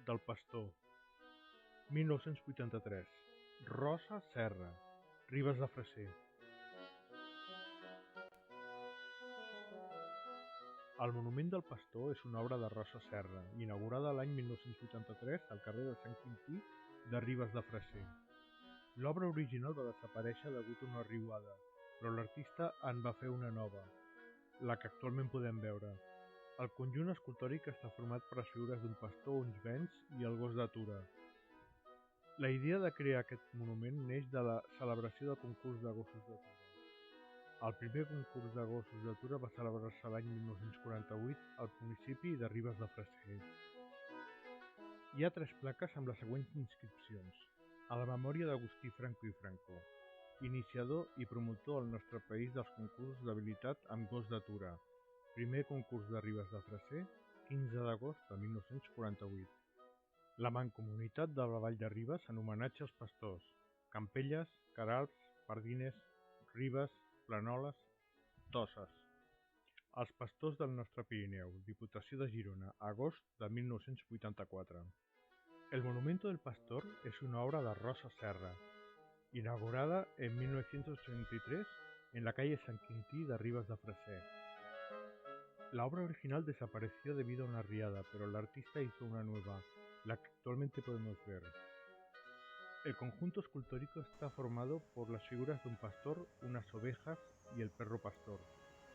del pastor, 1983. Rosa Serra, Ribes de Freser. El Monument del Pastor és una obra de Rosa Serra, inaugurada l'any 1983 al carrer de Sant Quintí de Ribes de Freser. L'obra original va desaparèixer degut a una riuada, però l'artista en va fer una nova, la que actualment podem veure. El conjunt escultòric està format per les figures d'un pastor, uns bens i el gos d'Atura. La idea de crear aquest monument neix de la celebració del concurs de gossos d'Atura. El primer concurs de gossos d'Atura va celebrar-se l'any 1948 al municipi de Ribes de Freser. Hi ha 3 plaques amb les següents inscripcions: a la memòria d'Agustí Franco i Franco, iniciador i promotor al nostre país dels concursos d'habilitat amb gos d'Atura, primer concurs de Ribes de Freser, 15 d'agost de 1948. La Mancomunitat de la Vall de Ribes en homenatge als pastors: Campelles, Queralbs, Pardines, Ribes, Planoles, Toses. Els pastors del nostre Pirineu, Diputació de Girona, agost de 1984. El Monumento del Pastor es una obra de Rosa Serra, inaugurada en 1983 en la calle San Quintí de Ribes de Freser. La obra original desapareció debido a una riada, pero el artista hizo una nueva, la que actualmente podemos ver. El conjunto escultórico está formado por las figuras de un pastor, unas ovejas y el perro pastor.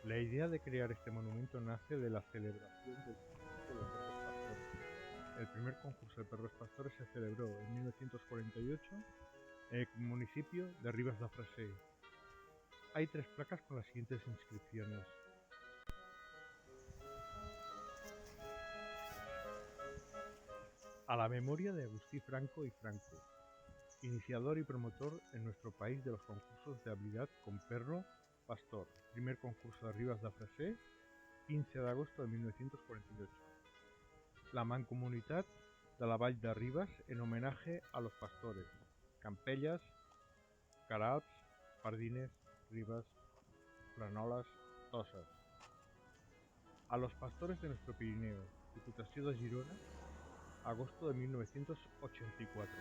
La idea de crear este monumento nace de la celebración del concurso de perros pastores. El primer concurso de perros pastores se celebró en 1948 en el municipio de Ribes de Freser. Hay 3 placas con las siguientes inscripciones: a la memoria de Agustí Franco y Franco, iniciador y promotor en nuestro país de los concursos de habilidad con perro pastor, primer concurso de Ribes de Freser, 15 de agosto de 1948. La Mancomunitat de la Vall de Ribes en homenaje a los pastores: Campelles, Queralbs, Pardines, Ribes, Planoles, Toses. A los pastores de nuestro Pirineo, Diputació de Girona, agosto de 1984.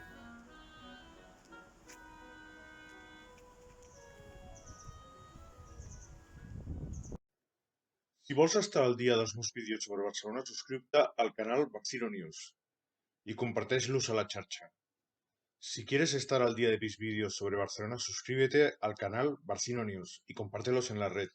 Si vols estar al dia dels meus vídeos sobre Barcelona, subscriu-te al canal Barcino News y comparteix-los a la xarxa. Si quieres estar al día de mis vídeos sobre Barcelona, suscríbete al canal Barcino News y compártelos en la red.